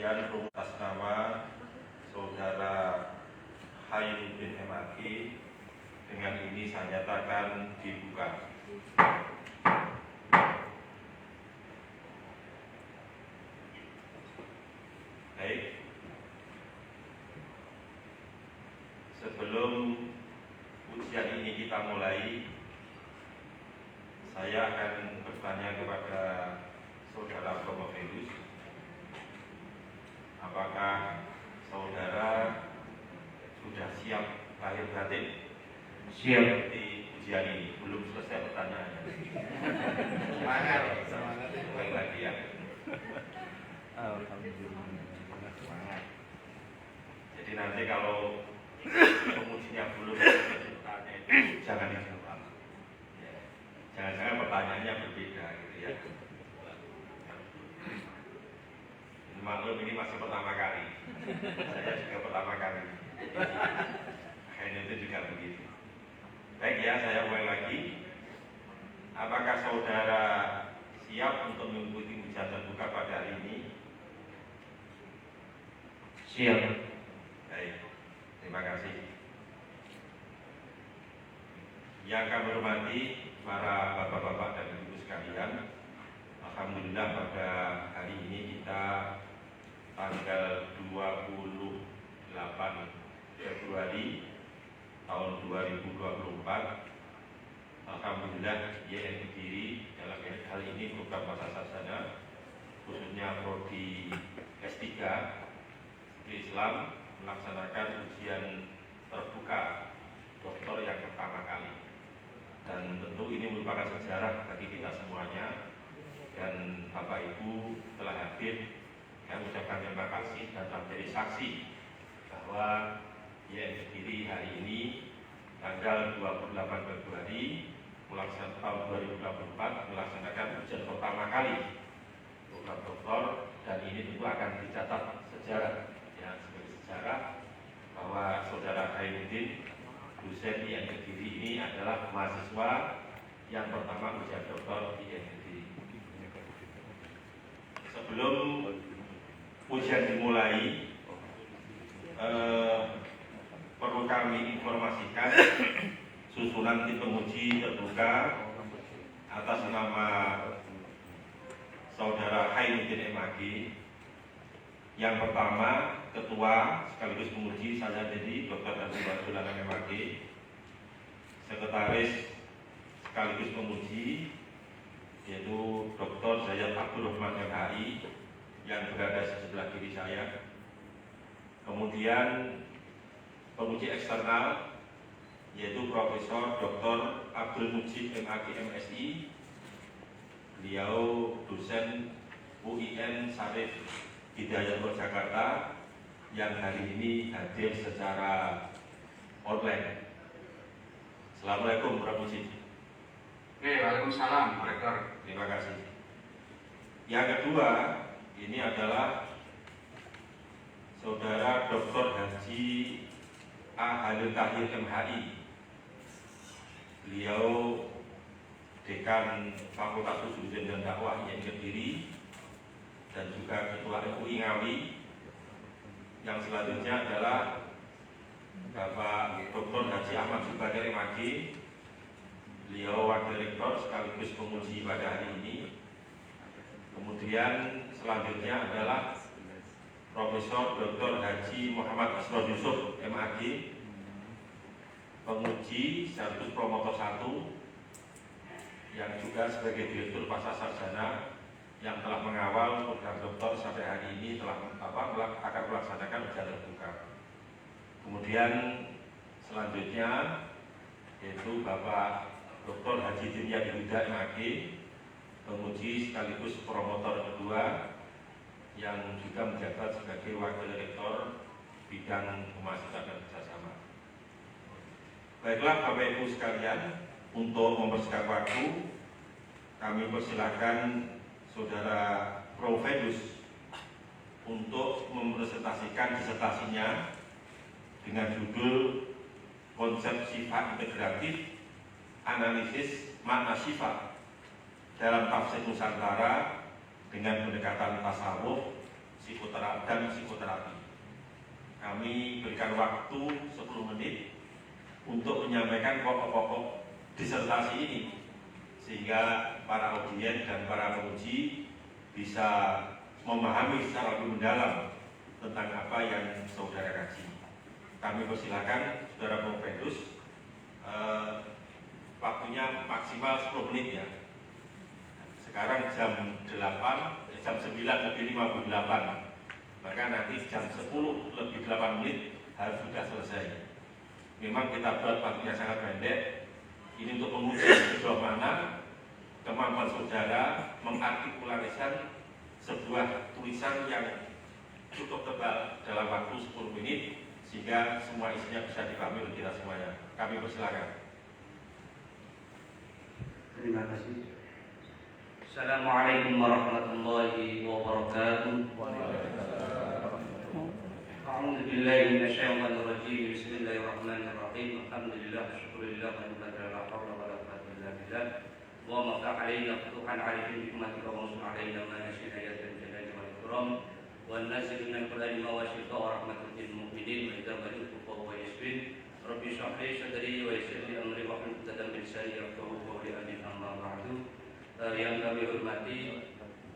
Kemudian atas nama Saudara Hainuddin MAG, dengan ini saya nyatakan dibuka. Baik, sebelum ujian ini kita mulai, saya akan bertanya kepada Saudara Promovelus, apakah saudara sudah siap lahir batin? Siap. Di ujian ini belum selesai pertanyaannya. Semangat. Baik lagi ya. Alhamdulillah. Semangat. Jadi nanti kalau pengujinya belum selesai bertanya itu jangan dijawab. Ya. Jangan-jangan pertanyaannya berbeda gitu ya. Maklum ini masih pertama kali. Saya juga pertama kali. Akhirnya itu juga begitu. Baik ya, saya mulai lagi. Apakah saudara siap untuk mengikuti ujian terbuka pada hari ini? Siap. Baik, terima kasih. Yang kami hormati para bapak-bapak dan ibu sekalian, alhamdulillah pada hari ini kita tanggal 28 Februari tahun 2024. Alhamdulillah YN Kediri dalam hal ini program masa sarjana khususnya prodi S3 Islam melaksanakan ujian terbuka doktor yang pertama kali, dan tentu ini merupakan sejarah bagi kita semuanya, dan Bapak Ibu telah hadir. Saya ucapkan terima kasih dan menjadi saksi bahwa YN Kediri hari ini tanggal 28 Februari tahun 2024 melaksanakan ujian pertama kali program doktor, dan ini tentu akan dicatat sejarah ya, sebagai sejarah bahwa saudara Hainuddin dosen YN Kediri ini adalah mahasiswa yang pertama ujian doktor di YN Kediri. Sebelum ujian dimulai, perlu kami informasikan susunan tim penguji terbuka atas nama Saudara Hainuddin MAG. Yang pertama, Ketua sekaligus penguji saya jadi Dr. Haji Abdullah MAG. Sekretaris sekaligus penguji yaitu Dr. Zayat Abdul Rahman MHI yang berada di sebelah kiri saya. Kemudian penguji eksternal yaitu Profesor Dr. Abdul Mujib MAG MSI. Beliau dosen UIN Syarif Hidayatullah Jakarta yang hari ini hadir secara online. Assalamualaikum Prof. Mujib. Waalaikumsalam, Pak Rektor. Terima kasih. Yang kedua, ini adalah Saudara Dr. Haji A. Halil Tahir MHI. Beliau Dekan Fakultas Usul dan Dakwah YN Kediri dan juga Ketua MUI Ngawi. Yang selanjutnya adalah Bapak Dr. Haji Ahmad Subakir MAG. Beliau Wakil Rektor sekaligus penguji pada hari ini. Kemudian selanjutnya adalah Profesor Dr. Haji Muhammad Asror Yusuf MAG, penguji sekaligus promotor 1 yang juga sebagai Direktur Pasca Sarjana yang telah mengawal program doktor sampai hari ini akan melaksanakan ujian terbuka. Kemudian selanjutnya yaitu Bapak Dr. Haji Dimya Huda MAG, penguji sekaligus promotor 2 yang juga menjabat sebagai Wakil Rektor bidang pemasukan dan kerjasama. Baiklah Bapak Ibu sekalian, untuk mempersingkat waktu, kami persilahkan Saudara Provelus untuk mempresentasikan disertasinya dengan judul Konsep Sifat Integratif, Analisis Makna Sifat dalam Tafsir Nusantara dengan pendekatan tasawuf psikoterapi. Kami berikan waktu 10 menit untuk menyampaikan pokok-pokok disertasi ini, sehingga para audien dan para penguji bisa memahami secara lebih mendalam tentang apa yang saudara kaji. Kami persilakan saudara Profedus, waktunya maksimal 10 menit ya. Sekarang jam 9:58, maka nanti jam 10:08 harus sudah selesai. Memang kita buat waktunya sangat pendek. Ini untuk menguji sejauh mana kemampuan saudara mengartikulasikan sebuah tulisan yang cukup tebal dalam waktu 10 menit, sehingga semua isinya bisa dipahami oleh kita semuanya. Kami persilakan. Terima kasih. Assalamualaikum warahmatullahi wabarakatuh. A'udzu billahi minasyaitonir rajim. Bismillahirrahmanirrahim. Alhamdulillah, syukurillah, wa la haula wa la quwwata illa billah. Wa ma ta'alaina futuhan 'alaihim bi hikmatika wa usul 'alaina ma nashina ayatul jalali wal ikram. Wa nazzil min al-qur'ani ma wa shifa wa rahmatul lil mu'minin wa idza bari'tu fa huwa yashfin. Rabbi shrah li sadri wa yassir li amri wa hlul 'uqdatam min lisani yafqahu qawli. Amma ba'du. Yang kami hormati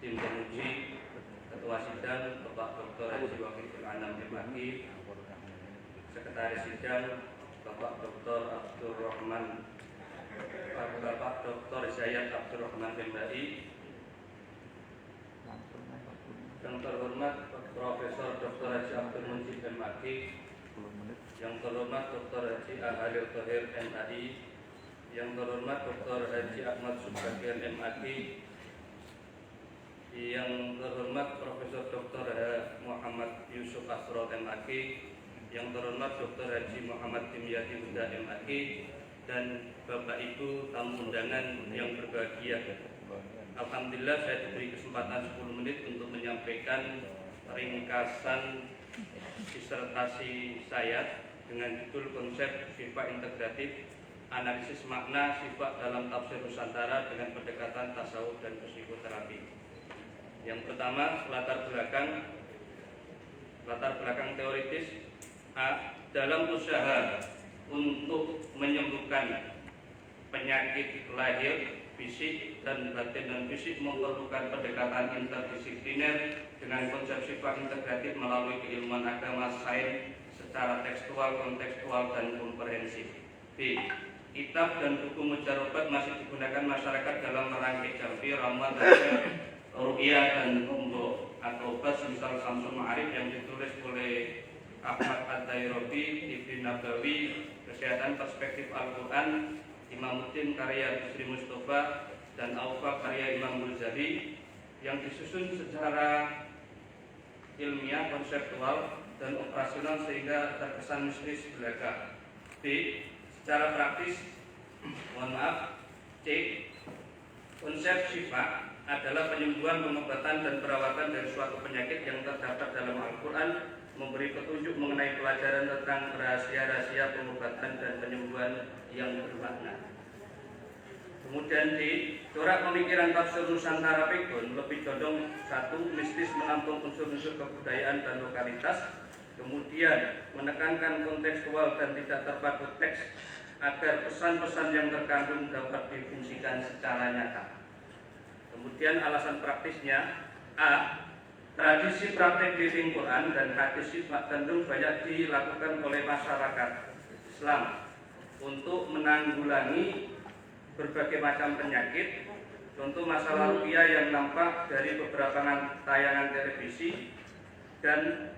tim penguji, Ketua Sidang Bapak Dr. Haji Wahidul Anam MAki, Sekretaris Sidang Bapak Dr. Abdurrahman, Bapak Dr. Zayat Abdurrahman MBI, yang terhormat Profesor Dr. Haji Abdul Munjid MAki, yang terhormat Dr. Haji Ahalil Thohir MAI, yang terhormat Dr. Haji Ahmad Subbagian MAki, yang terhormat Profesor Dr. Muhammad Yusuf Asror MAki, yang terhormat Dr. Haji Muhammad Dimyati Huda MAki, dan Bapak Ibu tamu undangan yang berbahagia. Alhamdulillah saya diberi kesempatan 10 menit untuk menyampaikan ringkasan disertasi saya dengan judul konsep sifat integratif, analisis makna sifat dalam tafsir Nusantara dengan pendekatan tasawuf dan psikoterapi. Yang pertama, latar belakang teoritis. Dalam usaha untuk menyembuhkan penyakit lahir, fisik dan batin dan fisik memerlukan pendekatan interdisipliner dengan konsep sifat integratif melalui keilmuan agama, sains secara tekstual, kontekstual dan komprehensif. B. Kitab dan buku mujarobat masih digunakan masyarakat dalam merangkai jampi, ramuan, ru'yah dan kombo atau bas misal Samsul Ma'arif yang ditulis oleh Ahmad Ad-Dairabi, Ibn Nabawi, Kesehatan Perspektif Al-Quran, Imamuddin karya Bisri Mustafa, dan Aufa karya Imam Ghazali yang disusun secara ilmiah, konseptual, dan operasional sehingga terkesan mistis belaka. B. Secara praktis, C. Konsep sifat adalah penyembuhan, pengobatan, dan perawatan dari suatu penyakit yang terdapat dalam Al-Quran, memberi petunjuk mengenai pelajaran tentang rahasia-rahasia pengobatan dan penyembuhan yang bermakna. Kemudian D. Corak pemikiran tafsir Nusantara Pegon lebih condong 1. Mistis menampung unsur-unsur kebudayaan dan lokalitas. Kemudian menekankan kontekstual dan tidak terpaku teks agar pesan-pesan yang terkandung dapat difungsikan secara nyata. Kemudian alasan praktisnya. A. Tradisi praktek living Quran dan hadis sifat cenderung banyak dilakukan oleh masyarakat Islam untuk menanggulangi berbagai macam penyakit. Contoh masalah ruqyah yang nampak dari beberapa tayangan televisi dan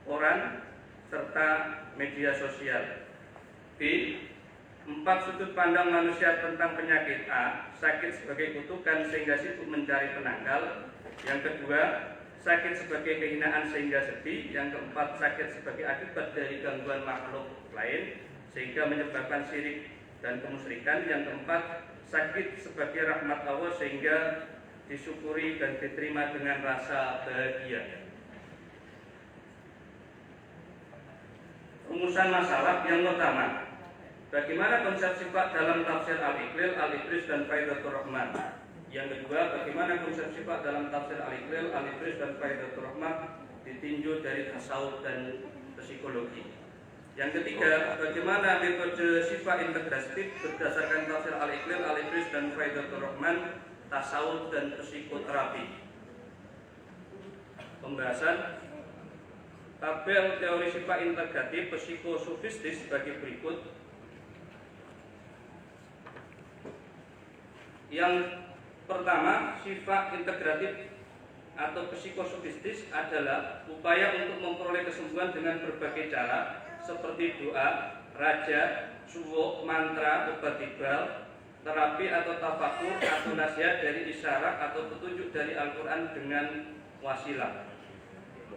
koran serta media sosial. B. 4 sudut pandang manusia tentang penyakit. A. Sakit sebagai kutukan sehingga sibuk mencari penangkal. Yang kedua, sakit sebagai kehinaan sehingga sedih. Yang keempat, sakit sebagai akibat dari gangguan makhluk lain sehingga menyebabkan syirik dan kemusyrikan. Yang keempat, sakit sebagai rahmat Allah sehingga disyukuri dan diterima dengan rasa bahagia. Rumusan masalah yang pertama, bagaimana konsep sifat dalam tafsir Al-Iqlil, Al-Ibris, dan Faidatul Rahman? Yang kedua, bagaimana konsep sifat dalam tafsir Al-Iqlil, Al-Ibris, dan Faidatul Rahmah ditinjau dari tasawuf dan psikologi. Yang ketiga, bagaimana metode sifat integratif berdasarkan tafsir Al-Iqlil, Al-Ibris, dan Faidatul Rahman, tasawuf dan psikoterapi. Pembahasan tabel teori sifat integratif psikosofistis sebagai berikut. Yang pertama, sifat integratif atau psikosofistis adalah upaya untuk memperoleh kesembuhan dengan berbagai cara seperti doa, raja, suwuk, mantra, obat ibal, terapi atau tafakur atau nasihat dari isyarat atau petunjuk dari Al-Quran dengan wasilah.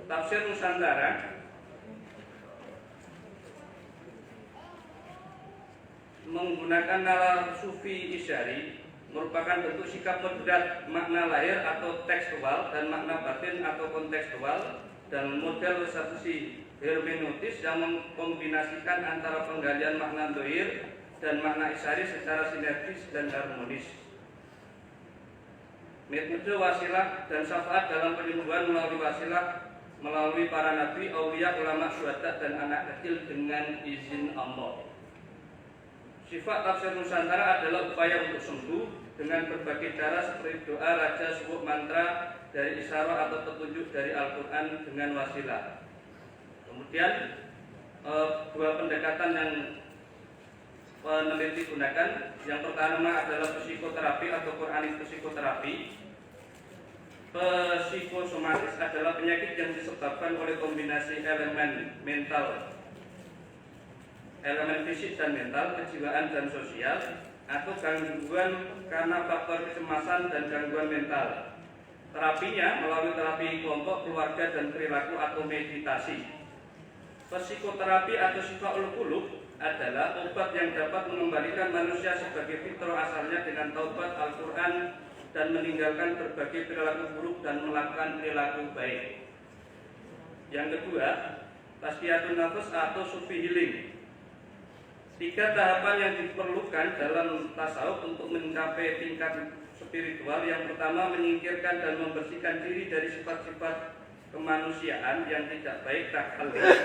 Tafsir Nusantara menggunakan nalar sufi isyari merupakan bentuk sikap moderat makna lahir atau tekstual dan makna batin atau kontekstual dan model resepsi hermeneutis yang mengkombinasikan antara penggalian makna dohir dan makna isyari secara sinergis dan harmonis. Metode wasilah dan syafaat dalam penyembuhan melalui wasilah melalui para nabi, aulia, ulama, syuhada, dan anak kecil dengan izin Allah. Sifat tafsir Nusantara adalah upaya untuk sembuh dengan berbagai cara seperti doa, raja, suwuk, mantra, dari isyarat atau petunjuk dari Al-Quran dengan wasilah. Kemudian dua pendekatan yang peneliti gunakan. Yang pertama adalah psikoterapi atau Quranik psikoterapi. Psikosomatis adalah penyakit yang disebabkan oleh kombinasi elemen mental, elemen fisik dan mental, kejiwaan dan sosial, atau gangguan karena faktor kecemasan dan gangguan mental. Terapinya melalui terapi kelompok, keluarga, dan perilaku atau meditasi. Psikoterapi atau syifaul qulub adalah obat yang dapat mengembalikan manusia sebagai fitrah asalnya dengan taubat Al-Quran dan meninggalkan berbagai perilaku buruk dan melakukan perilaku baik. Yang kedua, tasfiyatun nafas atau sufi healing. 3 tahapan yang diperlukan dalam tasawuf untuk mencapai tingkat spiritual. Yang pertama, menyingkirkan dan membersihkan diri dari sifat-sifat kemanusiaan yang tidak baik takhalluf.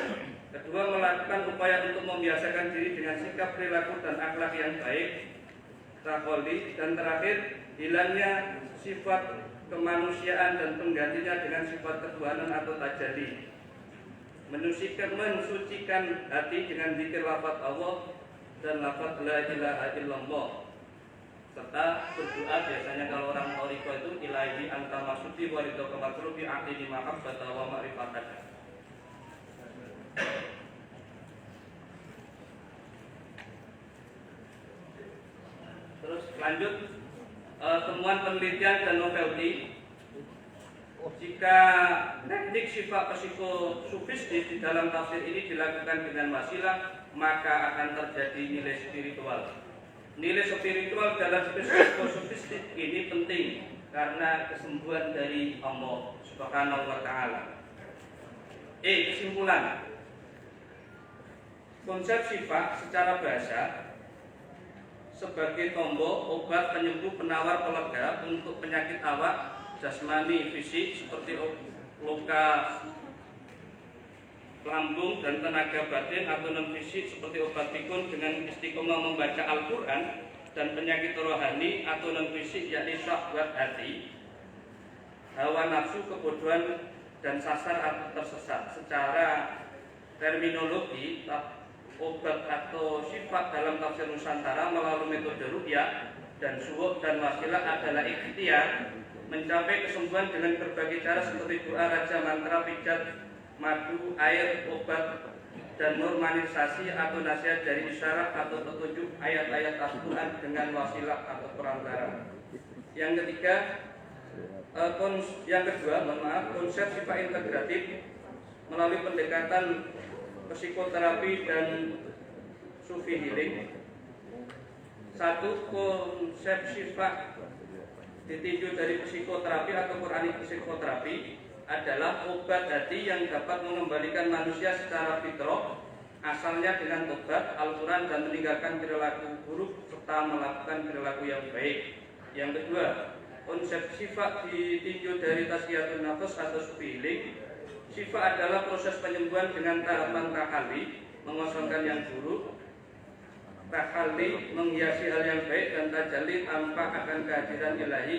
Kedua, melakukan upaya untuk membiasakan diri dengan sikap, perilaku, dan akhlak yang baik takhalluf. Dan terakhir, hilangnya sifat kemanusiaan dan penggantinya dengan sifat ketuhanan atau tajalli. Mensucikan hati dengan zikir lafaz Allah dan lafaz la ilaha illallah, serta berdoa. Biasanya kalau orang thariqah itu ilahi anta masudi wa ridha kamatrubi aqini mahabbata wa ma'rifataka. Terus lanjut, temuan penelitian dan novelty. Jika teknik sifat psikosofistis di dalam tafsir ini dilakukan dengan wasilah, maka akan terjadi nilai spiritual. Nilai spiritual dalam psikosofistis ini penting karena kesembuhan dari Allah Subhanahu wa Ta'ala. Kesimpulan. Konsep sifat secara bahasa sebagai tombol, obat, penyembuh, penawar, pelega untuk penyakit awak, jasmani, fisik seperti luka lambung, dan tenaga batin atau non fisik seperti obat pikun dengan istiqomah membaca Al-Quran, dan penyakit rohani atau non fisik yakni syahwat hati, hawa nafsu, kebodohan, dan sasar atau tersesat. Secara terminologi, obat atau sifat dalam tafsir Nusantara melalui metode ruqyah dan suwuk dan wasilah adalah ikhtiar mencapai kesembuhan dengan berbagai cara seperti doa, raja, mantra, pijat, madu, air, obat, dan normalisasi atau nasihat dari isyarat atau petunjuk ayat-ayat Al-Quran dengan wasilah atau perantara. Yang kedua, konsep sifat integratif melalui pendekatan psikoterapi dan sufi healing. 1. Konsep sifat ditinjau dari psikoterapi atau Quranik psikoterapi adalah obat hati yang dapat mengembalikan manusia secara fitrah asalnya dengan tobat Al-Quran dan meninggalkan perilaku buruk serta melakukan perilaku yang baik. Yang kedua, konsep syifa ditinjau dari tasfiyatun nafs atau feeling. Syifa adalah proses penyembuhan dengan tahapan tahalli, mengosongkan yang buruk, tahalli menghiasi hal yang baik, dan tajalli tampak akan kehadiran ilahi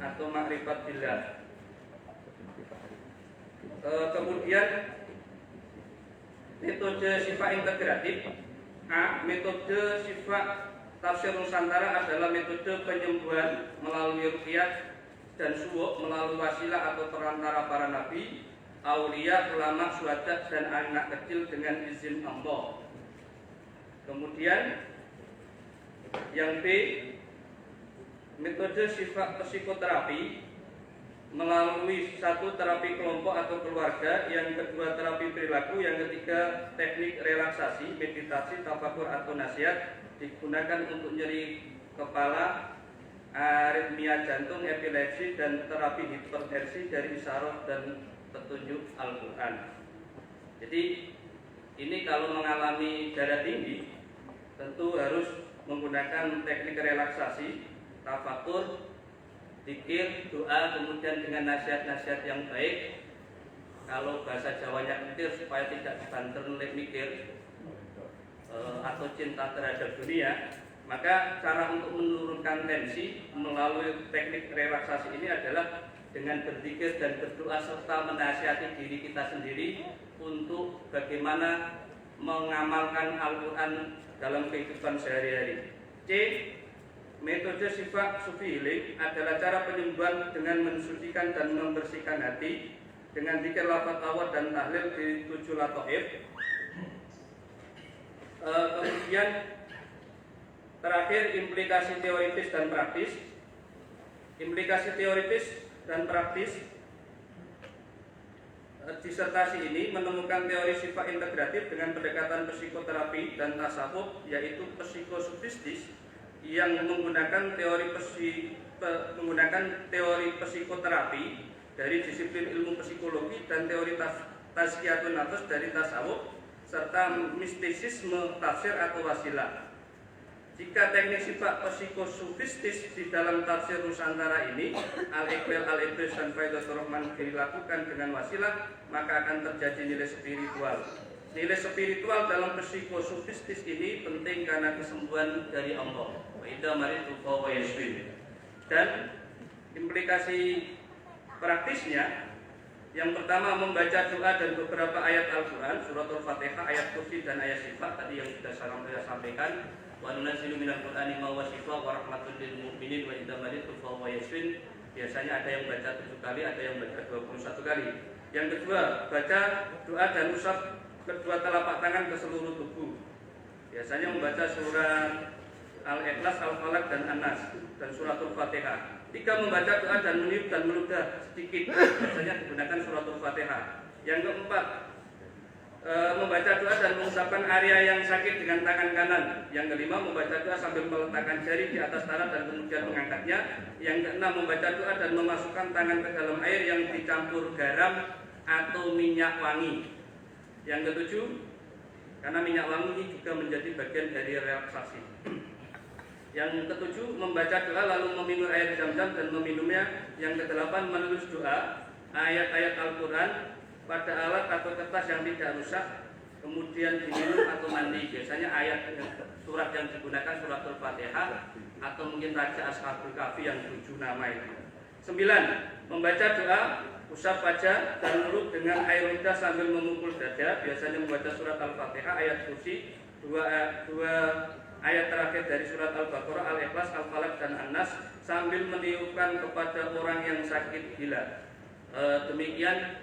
atau makrifat billah. Kemudian metode syifa integratif. Metode syifa tafsir Nusantara adalah metode penyembuhan melalui ruqyah dan suwuk melalui wasilah atau perantara para nabi, aulia, ulama, syuhada, dan anak kecil dengan izin Allah. Kemudian yang B, metode sifat psikoterapi melalui satu terapi kelompok atau keluarga, yang kedua terapi perilaku, yang ketiga teknik relaksasi, meditasi, tafakur atau nasihat, digunakan untuk nyeri kepala, aritmia jantung, epilepsi, dan terapi hipertensi dari isyarat dan petunjuk Al-Quran. Jadi ini kalau mengalami darah tinggi tentu harus menggunakan teknik relaksasi, tafakur, zikir, doa, kemudian dengan nasihat-nasihat yang baik. Kalau bahasa Jawanya mikir supaya tidak dibanter mikir atau cinta terhadap dunia, maka cara untuk menurunkan tensi melalui teknik relaksasi ini adalah dengan berzikir dan berdoa serta menasihati diri kita sendiri untuk bagaimana mengamalkan Al-Quran dalam kehidupan sehari-hari. C. Metode sifat sufi healing adalah cara penyembuhan dengan mensucikan dan membersihkan hati dengan zikir, lafaz tawad, dan tahlil di 7 lataif. Kemudian terakhir implikasi teoritis dan praktis. Implikasi teoritis dan praktis disertasi ini menemukan teori sifat integratif dengan pendekatan psikoterapi dan tasawuf, yaitu psikosufistis, yang menggunakan teori psikoterapi dari disiplin ilmu psikologi dan teori tazkiyatun nafs dari tasawuf, serta mistisisme tafsir atau wasilah. Jika teknik sifat psikosufistis di dalam tafsir Nusantara ini Al-Iqbal, Al-Ibris, dan Faidatul Rahman dilakukan dengan wasilah, maka akan terjadi nilai spiritual. Nilai spiritual dalam psikosufistis ini penting karena kesembuhan dari Allah. Dan implikasi praktisnya, yang pertama membaca doa dan beberapa ayat Al-Quran, surat Al-Fatihah, ayat kursi, dan ayat sifat tadi yang sudah saya sampaikan. Wa nunazzilu minal Qur'ani ma huwa shifaa wa rahmatun lil mu'minin wa idza maridtu fa huwa yashfin. Biasanya ada yang baca 7 kali, ada yang baca 21 kali. Yang kedua, baca doa dan usap kedua telapak tangan ke seluruh tubuh. Biasanya membaca surat Al-Ikhlas, Al-Falaq, dan An-Nas, dan suratul Fatihah. 3, membaca doa dan meniup dan meludah sedikit. Biasanya digunakan suratul Fatihah. Yang keempat, membaca doa dan mengusapkan area yang sakit dengan tangan kanan. Yang kelima, membaca doa sambil meletakkan jari di atas tanah dan kemudian mengangkatnya. Yang keenam, membaca doa dan memasukkan tangan ke dalam air yang dicampur garam atau minyak wangi. Yang ketujuh, karena minyak wangi ini juga menjadi bagian dari relaksasi. Yang ketujuh, membaca doa lalu meminum air zam-zam dan meminumnya. Yang kedelapan, menulis doa ayat-ayat Al-Quran pada alat atau kertas yang tidak rusak, kemudian diminum atau mandi. Biasanya ayat surat yang digunakan surat Al-Fatihah atau mungkin Raja Ashabul Kahfi yang 7 nama itu. 9, membaca doa usap wajah dan mulut dengan air ludah sambil memukul dada. Biasanya membaca surat Al-Fatihah, ayat kursi, 2 ayat terakhir dari surat Al-Baqarah, Al-Ikhlas, Al-Falaq, dan An-Nas sambil meniupkan kepada orang yang sakit gila. Demikian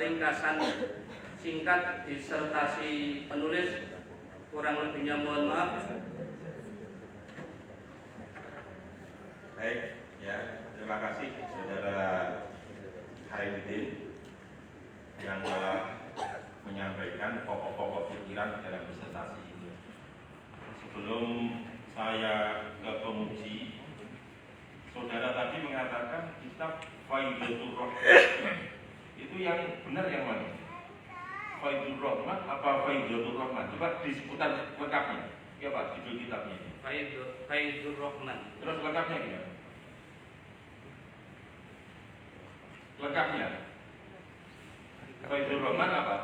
ringkasan singkat disertasi penulis, kurang lebihnya mohon maaf. Baik, ya, terima kasih saudara Khairuddin yang telah menyampaikan pokok-pokok pikiran dalam disertasi ini. Sebelum saya ke penguji, saudara tadi mengatakan kitab Faidatul Rahman. Itu yang benar yang mana? Faidatul Rahman apa Faidatul Rahman? Coba disebutkan lengkapnya. Ya Pak, judul kitabnya. Faidatul Rahman. Terus lengkapnya gimana? lengkapnya. Faidul Rahman apa?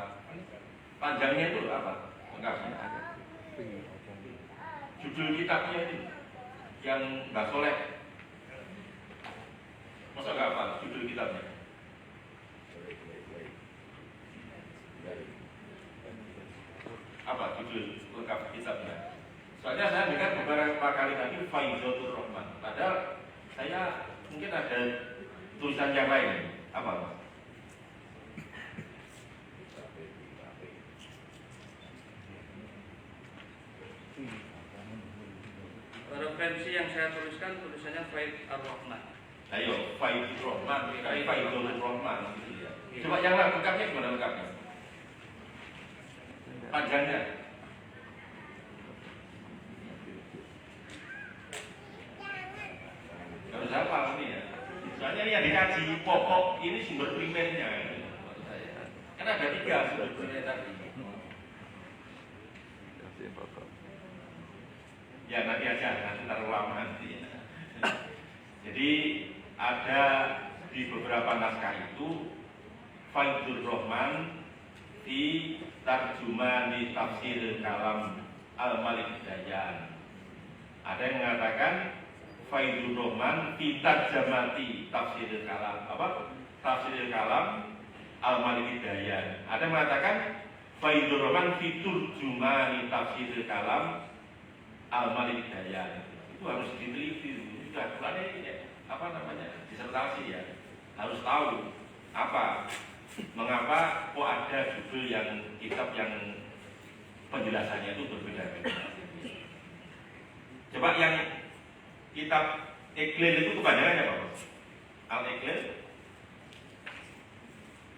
Panjangnya itu apa? Lengkapnya. Judul kitabnya ini yang Mbak Soleh. Masa nggak apa judul kitabnya? Apa judul lengkap kitabnya? Soalnya saya dengar beberapa kali tadi Faidul Rahman. Padahal saya mungkin ada tulisan yang lain. Apa Mas? Referensi yang saya tuliskan tulisannya Faid Ar-Rahman. Ayo, Faidul Rahman, Faidul Rahman gitu ya. Coba yang lengkapnya gimana lengkapnya? Panjangnya. Harus hafal ini ya. Soalnya ini yang dikaji pokok ini sumber primernya. Kan ada 3 sumber primer tadi. Ya nanti aja, nanti terlalu lama nanti. Jadi ada di beberapa naskah itu Faidul Rahman di Tarjumani Tafsir Kalam Al-Malik Dayan. Ada yang mengatakan Faidul Rahman fi Tarjamati Tafsir Kalam Tafsir Kalam Al-Malik Dayan. Ada yang mengatakan Faidul Rahman fi Tarjumani Tafsir Kalam Al-Malik Dayan. Itu harus diteliti. Sudah bukannya ini apa namanya disertasi ya, harus tahu mengapa kok ada judul yang kitab yang penjelasannya itu berbeda-beda. Coba yang kitab Iqlil itu kepanjangannya apa? Al-Iqlil?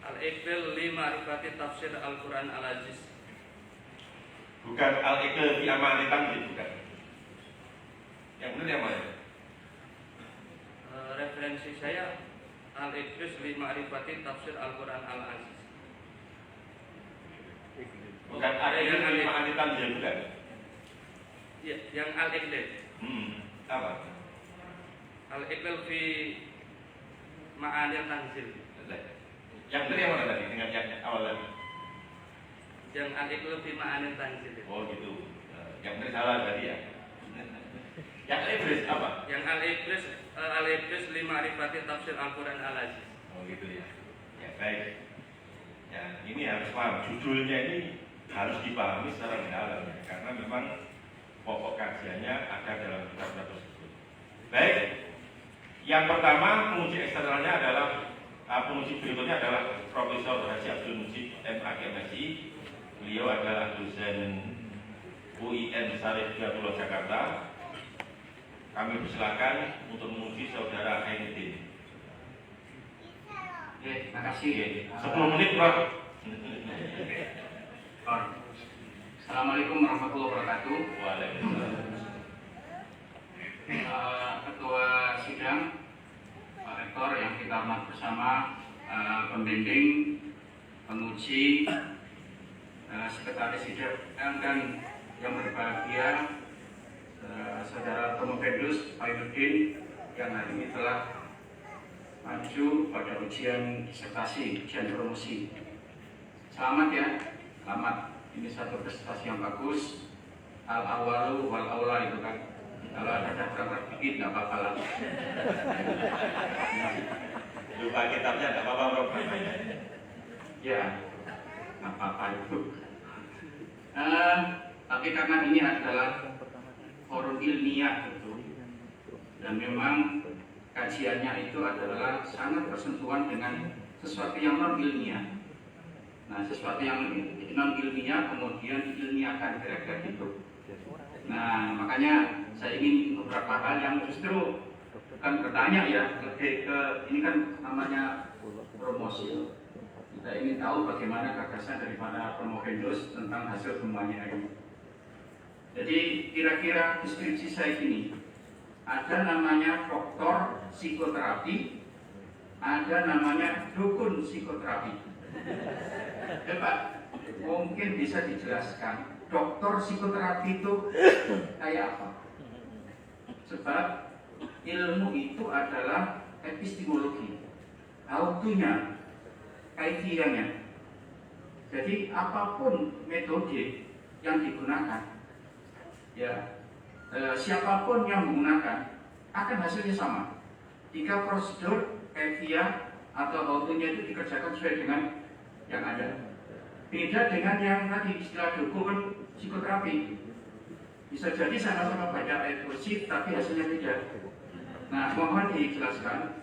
Al-Iqlil li ma'rifati tafsir Al-Quran Al-Aziz. Bukan Al-Iqlil fi amani tamjid, bukan. Yang benar yang mana? Referensi saya Al-Iqlis li ma'rifati tafsir Al-Quran Al-Aziz. Bukan Al-Iqlil fi amani tamjid, bukan? Ya, yang Al-Iqlil. Apa? Al-Iqlil fi ma'anil tanzil. Yang benar yang mana tadi dengan yang awal tadi? Yang Al-Iqlil fi ma'anil tanzil. Oh gitu. Yang benar salah tadi ya. Yang Al-Iqlis apa? Yang Al-Iqlis li ma'rifati tafsir Al-Quran Al-Aziz. Oh gitu ya. Ya baik. Ya ini harus paham. Judulnya ini harus dipahami secara mendalam ya. Karena memang pokok kajiannya ada dalam kitab tersebut. Baik. Yang pertama penguji eksternalnya adalah penguji berikutnya adalah Profesor Haji Abdul Mujib MAG MSI. Beliau adalah dosen UIN Syarif Hidayatullah Jakarta. Kami persilakan untuk menguji saudara Ainudin. Terima kasih. 10 menit, Pak. Assalamualaikum warahmatullahi wabarakatuh. Waalaikumsalam. Ketua sidang, Pak Rektor yang kita hormat bersama, pembimbing, penguji, sekretaris sidang dan yang berbahagia, Saudara Promovendus Faiduddin yang hari ini telah maju pada ujian disertasi, ujian promosi. Selamat ya, selamat. Ini satu prestasi yang bagus. Al-awalu wal aula itu kan. Kalau ada kurang dikit nggak apa-apa lah. Lupa kitabnya nggak apa-apa, Bro. Ya, nggak apa-apa itu. Tapi karena ini adalah forum ilmiah gitu, dan memang kajiannya itu adalah sangat bersentuhan dengan sesuatu yang non ilmiah. Nah, sesuatu yang non ilmiah kemudian diilmiahkan kira-kira gitu. Nah, makanya saya ingin beberapa hal yang justru bukan bertanya ya, lebih ke ini kan namanya promosi. Kita ingin tahu bagaimana gagasan daripada Promovendus tentang hasil temuannya ini. Jadi kira-kira deskripsi saya gini, ada namanya doktor psikoterapi, ada namanya dukun psikoterapi. Coba mungkin bisa dijelaskan doktor psikoterapi itu kayak apa? Sebab ilmu itu adalah epistemologi, autunya, kaifiyahnya. Jadi apapun metode yang digunakan, ya siapapun yang menggunakan akan hasilnya sama. Jika prosedur, kaifiyah atau autunya itu dikerjakan sesuai dengan yang ada. Beda dengan yang tadi istilah dukun psikoterapi. Bisa jadi sama-sama baca ayat kursi tapi hasilnya beda. Nah, mohon dijelaskan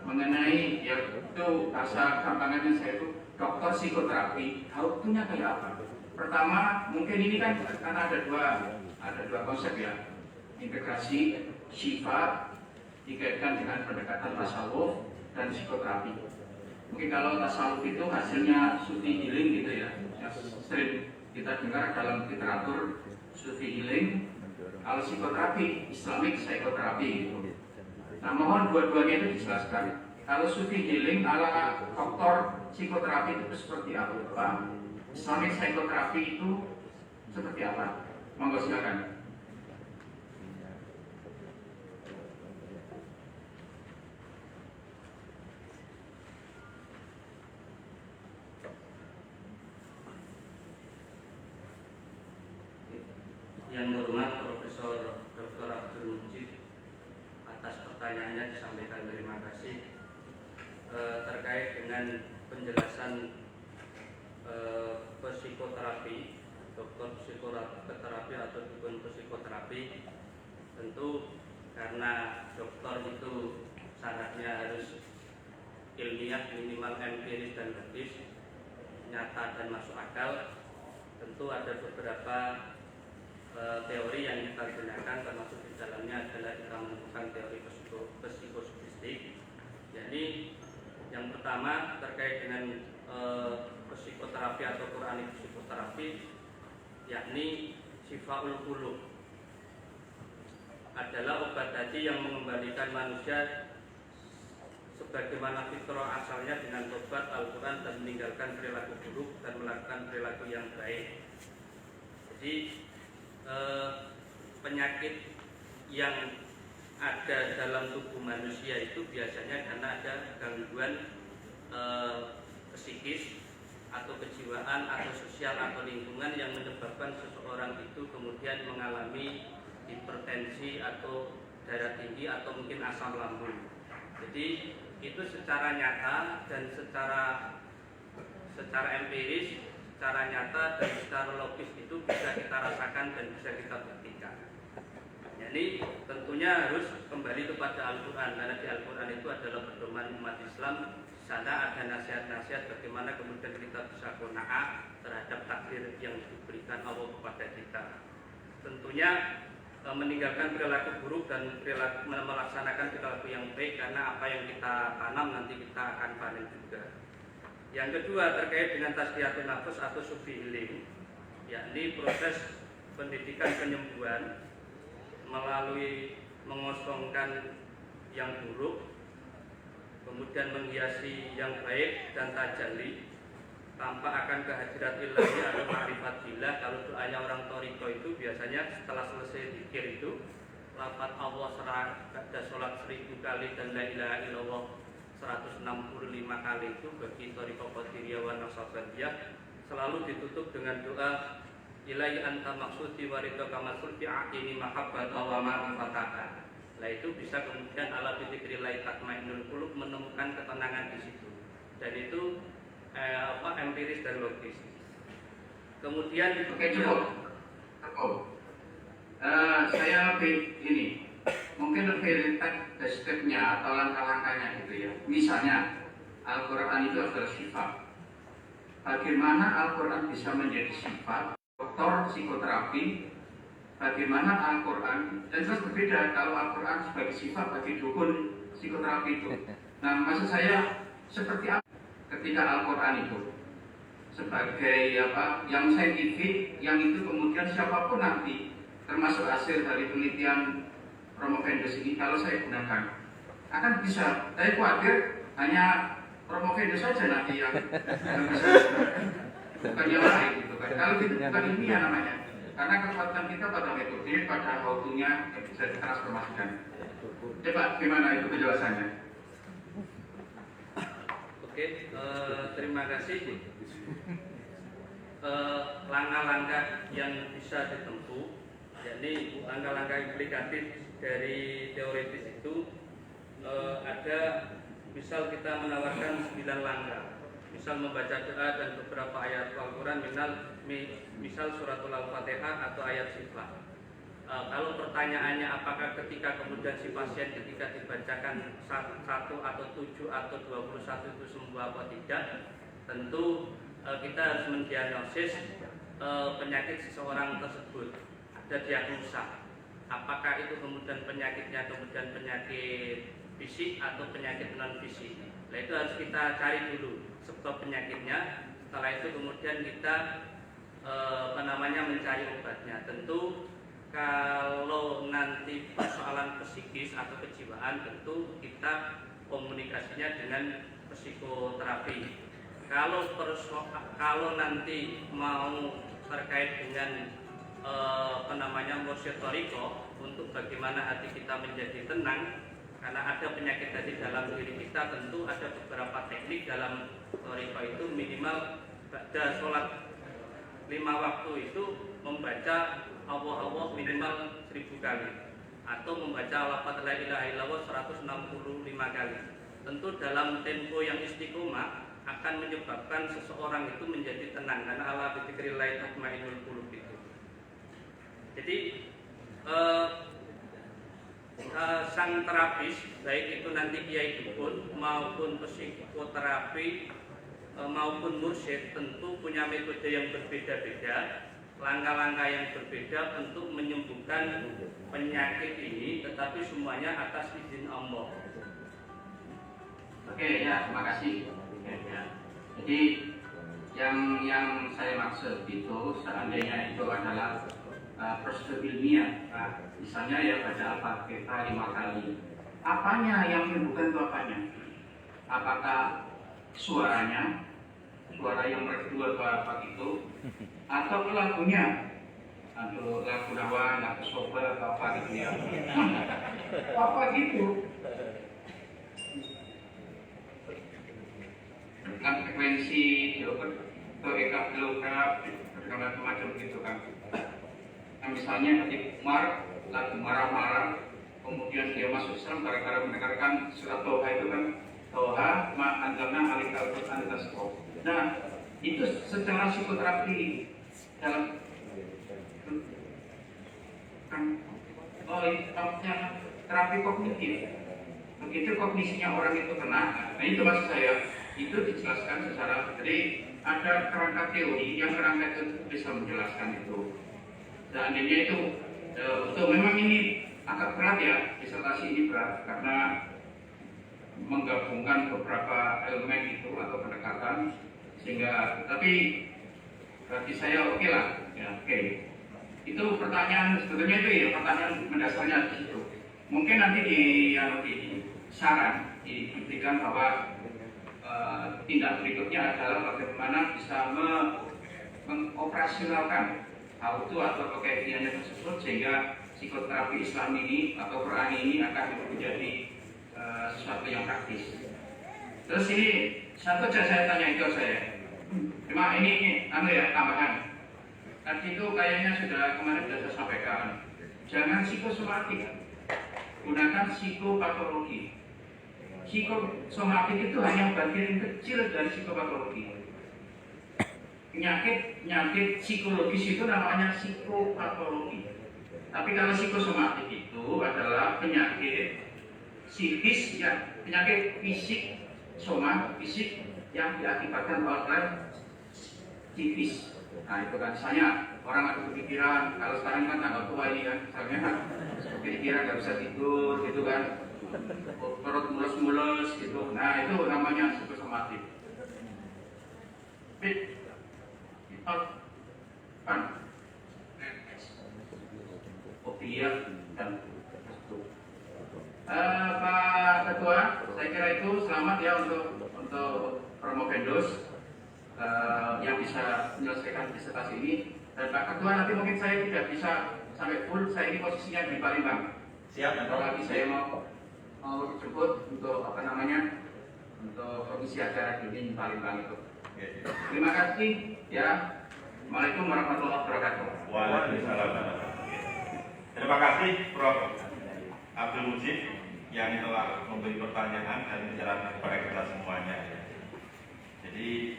mengenai yaitu bahasa gampangannya saya itu dokter psikoterapi, autunya kayak apa? Pertama, mungkin ini kan karena ada dua konsep ya, integrasi syifa dikaitkan dengan pendekatan tasawuf dan psikoterapi. Mungkin kalau tasawuf itu hasilnya sufi healing gitu ya, yang sering kita dengar dalam literatur sufi healing. Kalau psikoterapi, Islamic psikoterapi gitu. Nah, mohon dua-duanya itu dijelaskan. Kalau sufi healing ala dokter psikoterapi itu seperti apa? Islamic psikoterapi itu seperti apa? Monggo silakan. Yang hormat Profesor Dr. Abdul Mujid, atas pertanyaannya disampaikan terima kasih. Terkait dengan penjelasan psikoterapi, dokter psikoterapi atau dukun psikoterapi, tentu karena dokter itu syaratnya harus ilmiah, minimal empiris dan logis, nyata dan masuk akal. Tentu ada beberapa teori yang kita gunakan, termasuk di dalamnya adalah kita menemukan teori psikosofistik. Jadi yang pertama terkait dengan psikoterapi atau Quranic psikoterapi, yakni Syifaul Qulub, adalah obat hati yang mengembalikan manusia sebagaimana fitrah asalnya dengan tobat Al-Quran dan meninggalkan perilaku buruk dan melakukan perilaku yang baik. Jadi penyakit yang ada dalam tubuh manusia itu biasanya karena ada gangguan psikis atau kejiwaan atau sosial atau lingkungan yang menyebabkan seseorang itu kemudian mengalami hipertensi atau darah tinggi atau mungkin asam lambung. Jadi itu secara nyata dan secara empiris, secara nyata dan secara logis itu bisa kita rasakan dan bisa kita buktikan. Jadi tentunya harus kembali kepada Al-Quran, karena di Al-Quran itu adalah pedoman umat Islam. Di sana ada nasihat-nasihat bagaimana kemudian kita bisa qanaah terhadap takdir yang diberikan Allah kepada kita. Tentunya meninggalkan perilaku buruk dan melaksanakan perilaku yang baik, karena apa yang kita tanam nanti kita akan panen juga. Yang kedua terkait dengan tasdiyatun nafas atau sufi healing, yakni proses pendidikan penyembuhan melalui mengosongkan yang buruk, kemudian menghiasi yang baik dan tajalli tanpa akan kehadirat ilahi atau ma'rifatillah. Kalau doanya orang Toriko itu biasanya setelah selesai zikir itu lafaz Allah ada sholat 1000 kali dan la ilaha illallah 165 kali itu bagi Toriko Qadiriyah wa Naqsabandiyah selalu ditutup dengan doa ilahi anta maksudi waridho kamasul bi'aqini mahabbat wa ma'rifataka. Nah itu bisa kemudian ala bidzikrillah tatmainnul qulub, menemukan ketenangan di situ. Dan itu empiris dan logis. Kemudian cukup. Saya ini mungkin lebih step-nya atau langkah-langkahnya gitu ya. Misalnya Al-Quran itu adalah sifat. Bagaimana Al-Quran bisa menjadi sifat? Dokter psikoterapi, bagaimana Al-Quran, dan jelas berbeda kalau Al-Quran sebagai sifat bagi dukun psikoterapi itu. Nah, maksud saya seperti apa ketika Al-Quran itu sebagai yang saintifik, yang itu kemudian siapapun nanti, termasuk hasil dari penelitian Romo Vendes ini, kalau saya gunakan akan bisa. Saya khawatir hanya Romo Vendes saja nanti yang bisa, bukan yang lain gitu kan. Kalau itu bukan ilmiah namanya. Karena kekuatan kita pada metode, pada waktunya bisa ditransformasikan. Coba gimana itu penjelasannya? Oke, terima kasih. Langkah-langkah yang bisa ditempuh, yakni langkah-langkah implikatif dari teoritis itu ada, misal kita menawarkan 9 langkah, misal membaca doa dan beberapa ayat Al-Quran, misal suratul Al-Fatihah atau ayat sifat. Kalau pertanyaannya apakah ketika kemudian si pasien ketika dibacakan 1 atau 7 atau 21 itu sembuh apa tidak, tentu kita harus mendiagnosis penyakit seseorang tersebut, ada diagnosa. Apakah itu kemudian penyakitnya kemudian penyakit fisik atau penyakit non fisik. Nah, itu harus kita cari dulu sebab penyakitnya. Setelah itu kemudian kita mencari obatnya. Tentu kalau nanti persoalan psikis atau kejiwaan, tentu kita komunikasinya dengan psikoterapi. Kalau nanti mau terkait dengan mursyid thariqah, untuk bagaimana hati kita menjadi tenang, karena ada penyakit di dalam diri kita, tentu ada beberapa teknik dalam thariqah itu. Minimal pada sholat 5 waktu itu membaca Allah minimal 1000 kali, atau membaca lafaz la ilaha illallah 165 kali. Tentu dalam tempo yang istiqomah akan menyebabkan seseorang itu menjadi tenang, karena ala bidzikrillah tatmainnul qulub itu. Jadi sang terapis, baik itu nanti kiai dukun maupun psikoterapi maupun mursyid, tentu punya metode yang berbeda-beda, langkah-langkah yang berbeda untuk menyembuhkan penyakit ini, tetapi semuanya atas izin Allah. Oke, ya, terima kasih. Ya. Jadi yang saya maksud itu, seandainya itu adalah prosedur ilmiah, misalnya ya baca Al-Fatihah 5 kali. Apanya yang menyembuhkan itu apanya? Apakah suaranya, suara yang merdu atau apa itu, atau lagunya, atau lagu Nawan, lagu Soba atau apa gitu ya? Apa gitu? Dengan frekuensi atau ekap macam gitu kan. Nah, misalnya ketika Umar lagi marah-marah, kemudian dia masuk Islam gara-gara mendengarkan surat Toha itu kan, Toha ma'anzalna alikal Qur'an tasqa. Nah, itu secara psikoterapi dalam terapi kognitif. Begitu kognisinya orang itu kena, nah itu maksud saya, itu dijelaskan secara, jadi ada kerangka teori yang kerangka itu bisa menjelaskan itu. Seandainya itu untuk memang ini agak berat ya, disertasi ini berat karena menggabungkan beberapa elemen itu atau pendekatan, sehingga tapi bagi saya oke lah ya, oke. Itu pertanyaan sebetulnya itu ya, pertanyaan mendasarnya di situ. Mungkin nanti di saran diberikan bahwa tindak berikutnya adalah bagaimana bisa mengoperasionalkan auto atau kekaitannya tersebut, sehingga psikoterapi Islam ini atau Quran ini akan menjadi sesuatu yang praktis. Terus ini satu saya tanya itu cuma ini tambahan. Tadi itu kayaknya kemarin sudah saya sampaikan, jangan psikosomatik, gunakan psikopatologi. Psikosomatik itu hanya bagian kecil dari psikopatologi. Penyakit psikologis itu namanya psikopatologi. Tapi kalau psikosomatik itu adalah penyakit psikis, ya, penyakit fisik, fisik yang diakibatkan oleh psikis. Nah itu kan, misalnya orang ada kepikiran, kalau sekarang kan tanggal tua ini kan, misalnya kepikiran nggak bisa tidur gitu kan, perut mulus-mulus gitu. Nah itu namanya psikosomatik. Opiat dan Pak Ketua, saya kira itu selamat ya untuk Promovendus yang bisa menyelesaikan disertasi ini. Dan Pak Ketua, nanti mungkin saya tidak bisa sampai full, saya ini posisinya di Palembang. Siap. Kalau lagi saya mau jemput untuk untuk komisi acara di Palembang itu. Terima kasih ya. Assalamualaikum warahmatullahi wabarakatuh. Waalaikumsalam. Terima kasih Prof. Abdul Mujib yang telah memberi pertanyaan dan menjelaskan kepada kita semuanya. Jadi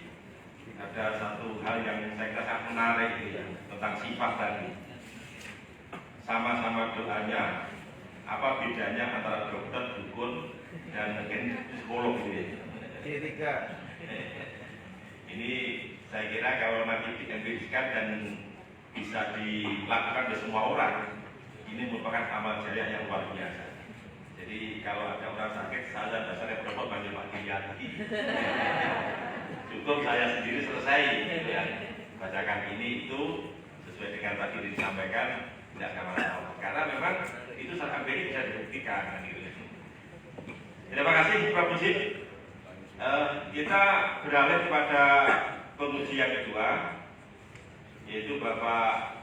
ada satu hal yang saya kira sangat menarik tentang sifat tadi. Sama-sama doanya. Apa bedanya antara dokter, dukun, dan psikolog gitu ya? Ini saya kira kalau nanti diempiriskan dan bisa dilakukan oleh semua orang, ini merupakan amal jariah yang luar biasa. Jadi kalau ada orang sakit, saya dasarnya berbuat panggil Pak Kiyati. Cukup saya sendiri selesai, gitu ya. Bacakan ini itu sesuai dengan tadi disampaikan, tidak ada masalah. Karena memang itu sangat empirik bisa dibuktikan. Gitu. Terima kasih Prof. Mujib. Kita beralih kepada penguji yang kedua, yaitu Bapak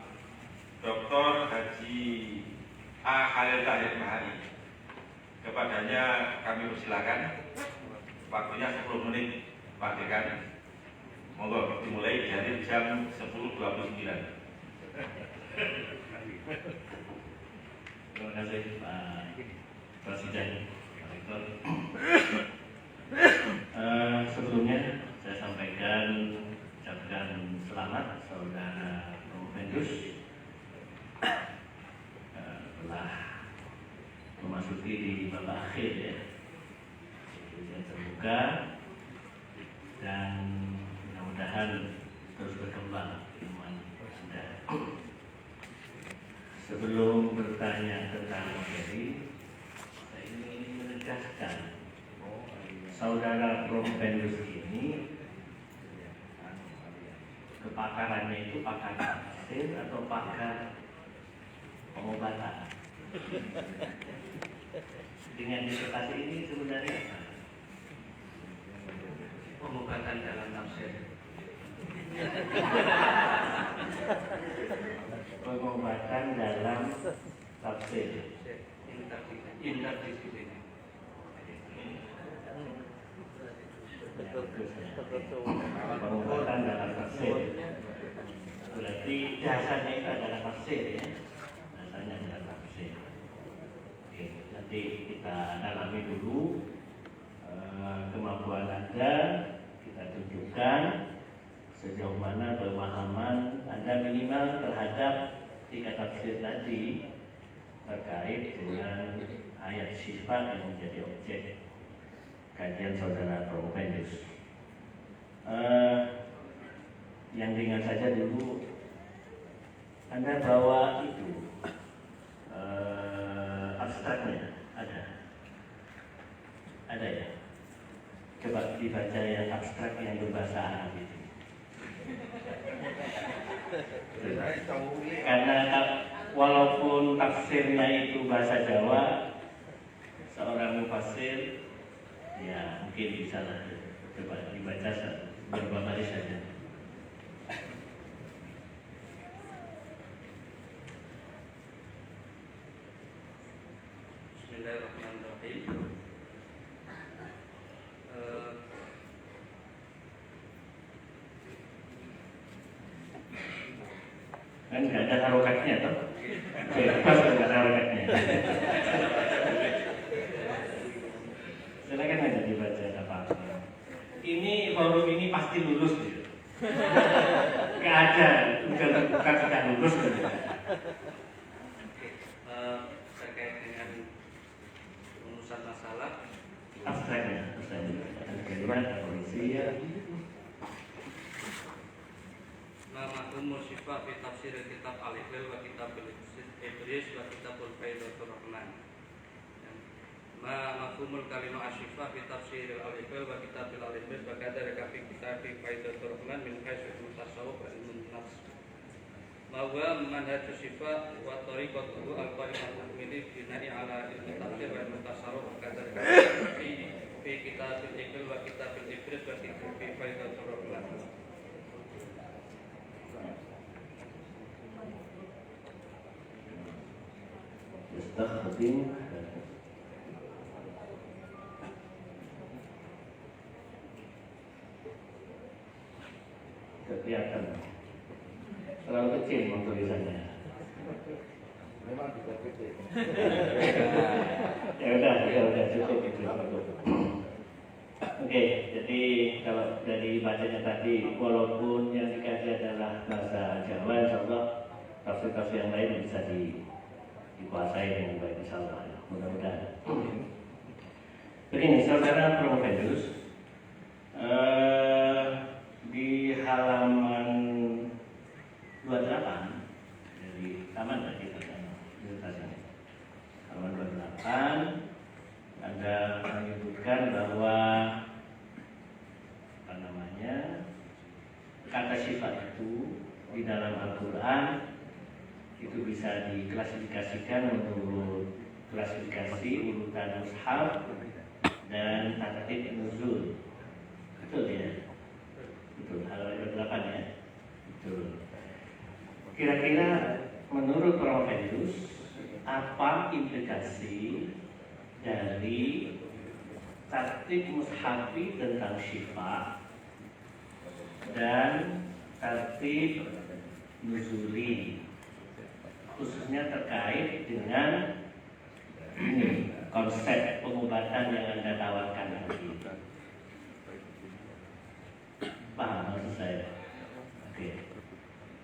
Dr. Haji A. Khalil Tahir Mahari. Kepadanya kami persilakan. Waktunya 10 menit Pak Dekan. Monggo dimulai dari jam 10.29. Terima kasih Pak Presiden, Pak Rektor. Sebelumnya saya sampaikan ucapkan selamat saudara Prof. telah memasuki di babak akhir ya, ujian terbuka, dan mudah-mudahan terus berkembang ilmuwan Anda. Sebelum bertanya tentang materi, saya ingin menegaskan saudara Prof. ini kepakarannya itu pakar tafsir atau pakar pengobatan. Dengan disertasi ini sebenarnya apa? Pengobatan dalam tafsir. Pengobatan dalam tafsir. Interdisipliner. Pengobatan dalam tafsir. Berarti dasarnya itu adalah tafsir ya. Dasarnya adalah tafsir. Oke, nanti kita dalami dulu kemampuan Anda, kita tunjukkan sejauh mana pemahaman Anda minimal terhadap tiga tafsir tadi terkait dengan ayat sifat yang menjadi objek kajian saudara Prof. Yang ringan saja dulu, Anda bawa itu abstraknya ada ya? Coba dibaca yang abstrak yang berbahasa Arab itu. Karena walaupun tafsirnya itu bahasa Jawa, seorang mufassir ya mungkin bisa lah, coba dibaca beberapa baris saja. Bismillahirrahmanirrahim. Kan nggak ada harokatnya toh? Bebas nggak ada harokatnya. Silakan aja dibaca, apa-apa. Ini forum ini pasti lulus gitu. Nggak ada, bukan tidak lulus gitu. Terkait dengan rumusan masalah Abstraknya, kalimat polisi ya. Ma'umul syifa fi tafsir kitab Al-Iqlal wa kitab Ibris wa kitab Al-Faidatul Rahman. Ma'umul kalimah asyifa fi tafsir Al-Iqlal wa kitab Al-Ibris wa kadzalika fi kitab Faidatul Rahman min haitsu tasawuf wa ilmun nafs. Bahwa manhaj syifa wa tariqatuhu al-qaimah tahmili bina'i ala ilmu tafsir wa ilmu tasawuf wa kadzalika fi kitab Al-Iqlal wa kitab Ibris wa kitab Faidatul Rahman. Mustaqdim. Kelihatan terlalu kecil tulisannya. Memang bisa kecil. Ya udah cukup. Oke, jadi kalau dari bacanya tadi, walaupun yang dikaji adalah bahasa Jawa, insyaallah tafsir-tafsir yang lain bisa dikuasai dengan baik, insyaallah. Mudah-mudahan. Begini, saudara Promovendus, di halaman 28 dari taman tadi halaman 28 ada menyebutkan bahwa kata sifat itu di dalam Al-Quran itu bisa diklasifikasikan menurut klasifikasi urutan mushaf dan tartib nuzul. Betul ya? Betul, halaman 28 ya. Betul. Kira-kira menurut Promovendus apa implikasi dari tartib mushafi tentang syifa dan tartib nuzuli, khususnya terkait dengan ini konsep pengobatan yang Anda tawarkan nanti? Paham maksud saya? Oke,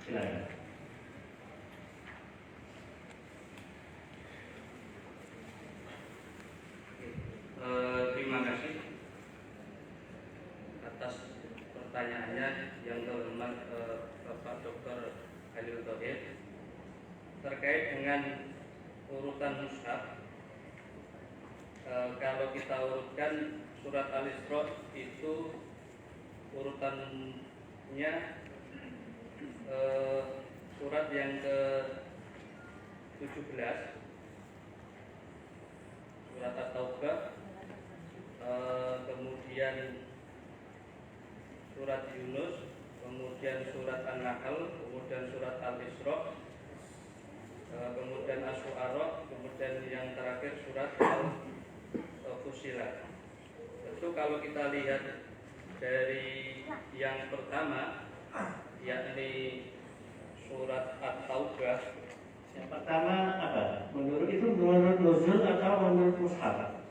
silakan. Terima kasih atas pertanyaannya yang terhormat Bapak Dr. Khalil Tauhid terkait dengan urutan mushaf. Kalau kita urutkan surat Al-Isra itu urutannya surat yang ke-17, surat At-Taubah, kemudian surat Yunus, kemudian surat An-Nahl, kemudian surat Al-Isra, kemudian Asy-Syu'ara, kemudian yang terakhir surat Al-Fussilat. Itu kalau kita lihat dari yang pertama, yakni surat At-Taubah. Yang pertama apa? Menurut nuzul atau menurut mushaf?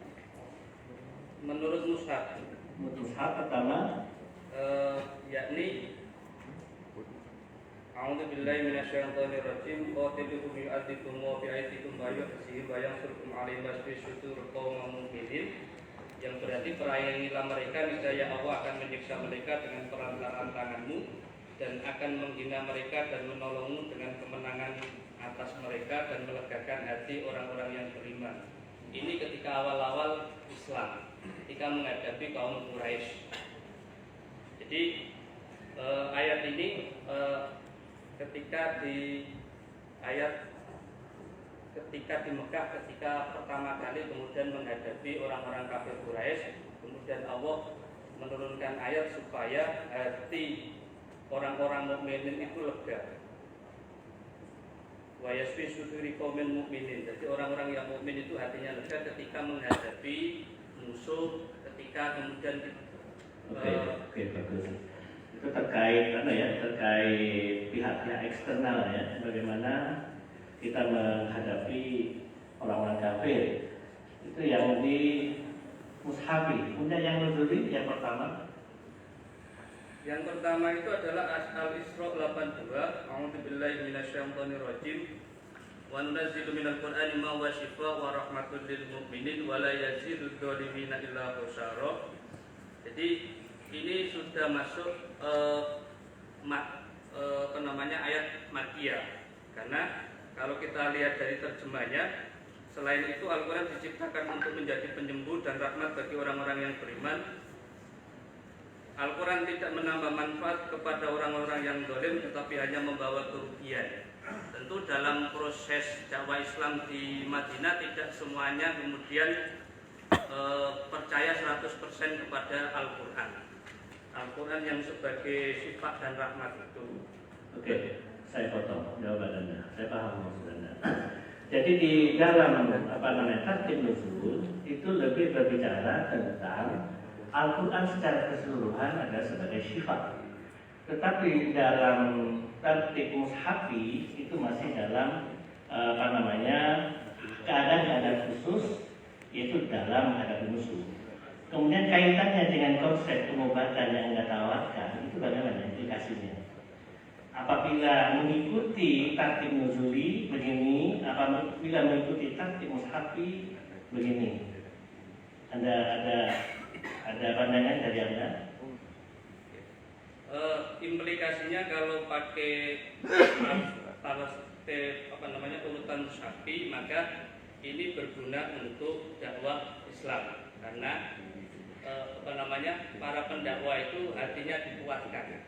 Menurut mushaf. Menurut mushaf pertama yakni A'udzu billahi minasyaitonir rajim. Qatiluhum yu'adzikum wa bi'aytikum wa yuhsihim wa yansurukum 'alaihim wa yashfi sudur qaumil mu'minin. Yang berarti perayangilah mereka, niscaya Allah akan menyiksa mereka dengan perantaraan tanganmu dan akan menghina mereka dan menolongmu dengan kemenangan atas mereka dan melegakan hati orang-orang yang beriman. Ini ketika awal-awal Islam, ketika menghadapi kaum Quraisy. Jadi ayat ini ketika di Mekah, ketika pertama kali kemudian menghadapi orang-orang kafir Quraisy, kemudian Allah menurunkan ayat supaya hati orang-orang mukminin itu lega. Wa yasfi suduri qaumil mukminin. Jadi orang-orang yang mukmin itu hatinya lega ketika menghadapi musuh, ketika kemudian Oke, bagus. Itu terkait terkait pihak-pihak eksternal ya, bagaimana kita menghadapi orang-orang kafir. Itu yang di mushafi. Kemudian yang nuzuli yang pertama. Yang pertama itu adalah Al-Isra 82. A'udzu billahi minasyaitonir rajim. Wa nunazzilu minal Qur'ani ma huwa shifaa wa rahmatul lil mu'minin wa la yazidul zalimina illa khusara. Jadi ini sudah masuk ayat Makkiyah. Karena kalau kita lihat dari terjemahnya, selain itu Al-Quran diciptakan untuk menjadi penyembuh dan rahmat bagi orang-orang yang beriman. Al-Quran tidak menambah manfaat kepada orang-orang yang zalim, tetapi hanya membawa kerugian. Tentu dalam proses dakwah Islam di Madinah tidak semuanya kemudian percaya 100% kepada Al-Quran. Al-Quran yang sebagai sifat dan rahmat itu. Oke, saya potong jawaban Anda. Saya paham maksud Anda. Jadi di dalam tartib nuzul itu lebih berbicara tentang Al-Quran secara keseluruhan adalah sebagai syifa. Tetapi dalam tartib mushafi itu masih dalam keadaan-keadaan khusus, yaitu dalam hadap musuh. Kemudian kaitannya dengan konsep pengobatan yang Anda tawarkan itu bagaimana implikasinya? Apabila mengikuti tartib nuzuli begini, apabila mengikuti tartib mushafi begini, ada pandangan dari Anda? Implikasinya kalau pakai urutan mushafi, maka ini berguna untuk dakwah Islam karena para pendakwah itu hatinya dikuatkan,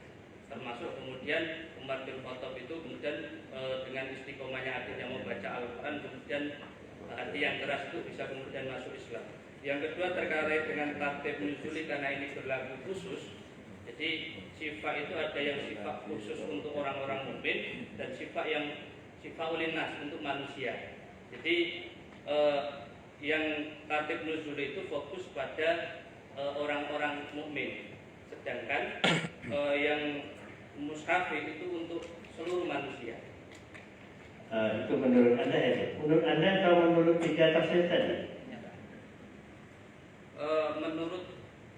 termasuk kemudian Umar bin Khattab itu kemudian dengan istiqomahnya hatinya membaca Al-Quran, kemudian hati yang keras itu bisa kemudian masuk Islam. Yang kedua terkait dengan tartib nuzuli, karena ini berlaku khusus. Jadi sifat itu ada yang sifat khusus untuk orang-orang mukmin dan sifat yang sifat ulinas untuk manusia. Jadi yang tartib nuzul itu fokus pada orang-orang mukmin, sedangkan yang mushafi itu untuk seluruh manusia. Itu menurut Anda ya? Menurut Anda atau menurut tiga tafsir tadi? Menurut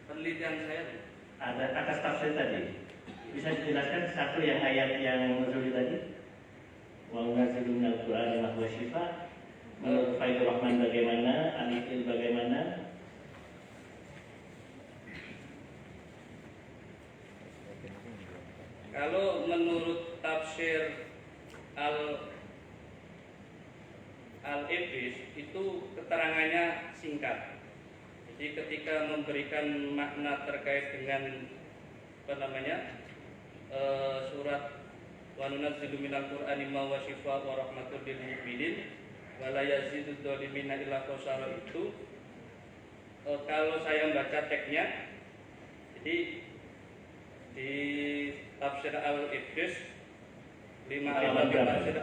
penelitian saya Ada atas tafsir tadi. Bisa dijelaskan satu yang ayat yang nuzul tadi? Wa nunazzilu minal Qur'ani ma huwa syifaa. Menurut Faidur Rahman bagaimana? Al-Iqlil bagaimana? kalau menurut tafsir Al-Ibris itu keterangannya singkat. Jadi ketika memberikan makna terkait dengan surat wa nunazzilu minal Qur'ani ma huwa syifaa wa rahmatul lil mu'minin wa la yazidud dhalimina illa khasara itu, kalau saya membaca teksnya, jadi di tafsir Al-Ibris 5 ayat tafsir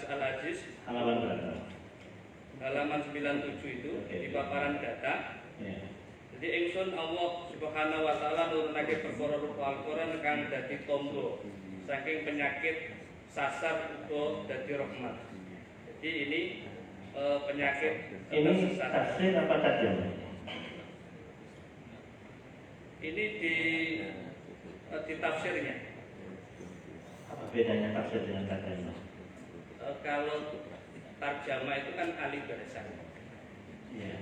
Al-Aziz Halaman berapa? halaman 97 itu di paparan data. Jadi ingsun Allah Subhanahu wa taala nurunake perkara rupa Al-Qur'an kang dadi tombo saking penyakit sasar utawa dadi rahmat. Jadi ini penyakit Ini sesat. tafsir apa tarjamah? Ini di tafsirnya. Apa bedanya tafsir dengan tarjamah? Kalau tarjamah itu kan alif barisan. Ya,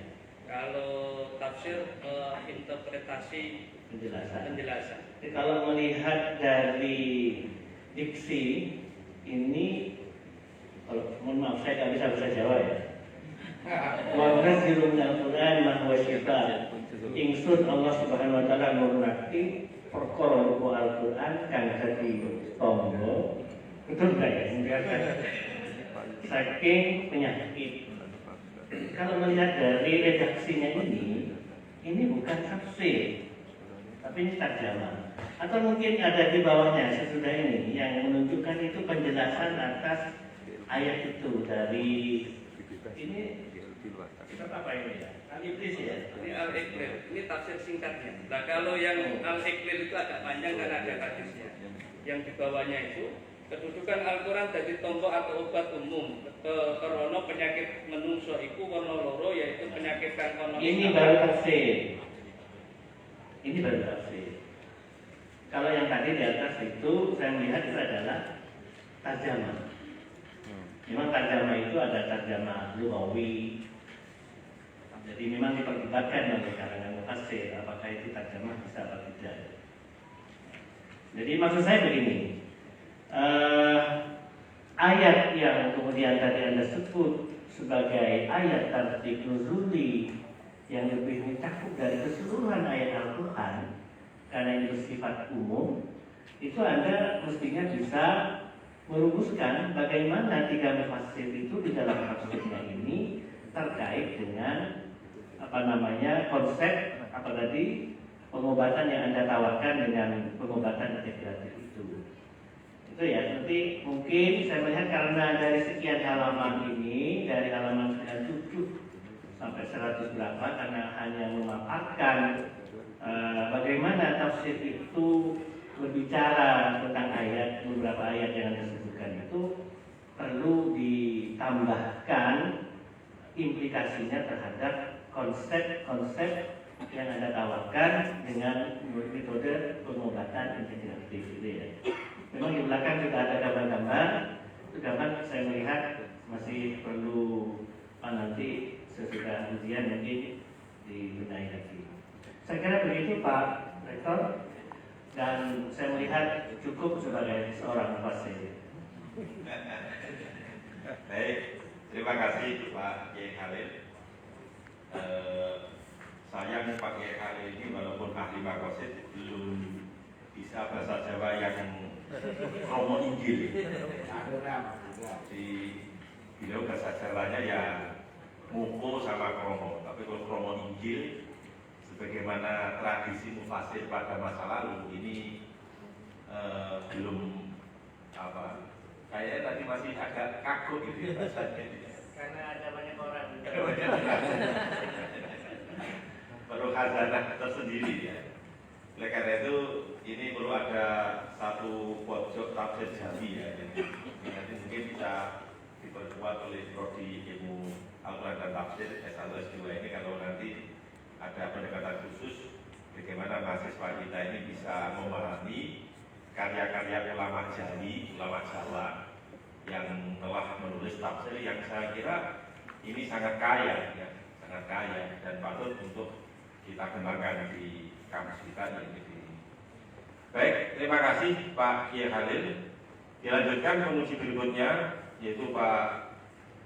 Kalau tafsir interpretasi penjelasan. penjelasan. Kalau melihat dari diksi ini, kalau mohon maaf saya nggak bisa bahasa Jawa ya. Wa nunazzilu minal Qur'ani ma huwa syifaa. Ingsun Allah Subhanahu wa taala nurunake perkara rupa Al-Qur'an kang dadi tombo. Betul enggak ya? Saking penyakit. Kalau melihat dari redaksinya ini bukan tafsir, tapi ini tarjamah. Atau mungkin ada di bawahnya sesudah ini yang menunjukkan itu penjelasan atas ayat itu dari ini kitab apa ini ya? Al-Ibris ya? Ini Al-Iqlil, ini tafsir singkatnya. Nah kalau yang Al-Iqlil itu agak panjang karena ada hadisnya. Yang di bawahnya itu kedudukan Al-Quran jadi tombok atau obat umum karena penyakit menungso iku warna loro, yaitu penyakit kang kono. Ini baru tafsir. Ini baru tafsir. Kalau yang tadi di atas itu saya melihat itu adalah tarjamah. Memang tarjamah itu ada tarjamah lughawi. Jadi memang diperdebatkan oleh kalangan mufassir apakah itu tarjamah bisa atau tidak. Jadi maksud saya begini. Ayat yang kemudian tadi Anda sebut sebagai ayat tartib nuzuli yang lebih mencakup dari keseluruhan ayat Al-Quran karena ini bersifat umum, itu Anda mestinya bisa merumuskan bagaimana tiga mufassir itu di dalam tafsirnya ini terkait dengan konsep apa tadi pengobatan yang Anda tawarkan dengan pengobatan integratif itu. Itu ya, nanti mungkin saya melihat karena dari sekian halaman ini, dari halaman 97 sampai 100 berapa, karena hanya memaparkan bagaimana tafsir itu berbicara tentang ayat, beberapa ayat yang disebutkan itu perlu ditambahkan implikasinya terhadap konsep-konsep yang Anda tawarkan dengan metode pengobatan integratif gitu ya. Memang di belakang juga ada gambar-gambar, itu gambar saya melihat masih perlu nanti sesudah ujian mungkin dibenahi lagi. Saya kira begitu Pak Rektor, dan saya melihat cukup sebagai seorang pasien. Baik, terima kasih Pak Kiai Khalil. Sayang Pak Kiai Khalil ini walaupun ahli makosid belum bisa bahasa Jawa yang kromo Injil. Di beliau bahasa Jawanya ya muko sama kromo, tapi kalau kromo Injil sebagaimana tradisi mufasir pada masa lalu ini belum apa, kayaknya tadi masih agak kaku gitu ya bahasanya. Karena ada banyak orang. Perlu khazanah tersendiri ya. Oleh karena itu ini perlu ada satu pojok tafsir Jawi ya. Nanti mungkin bisa diperkuat oleh prodi ilmu Al-Quran dan Tafsir S1 S2 ini kalau nanti ada pendekatan khusus bagaimana mahasiswa kita ini bisa memahami karya-karya ulama Jawi, ulama Jawa yang telah menulis tafsir yang saya kira ini sangat kaya ya, sangat kaya dan patut untuk kita kembangkan di kampus kita di ini. Baik, terima kasih Pak Kiai Khalil. Dilanjutkan penguji berikutnya yaitu Pak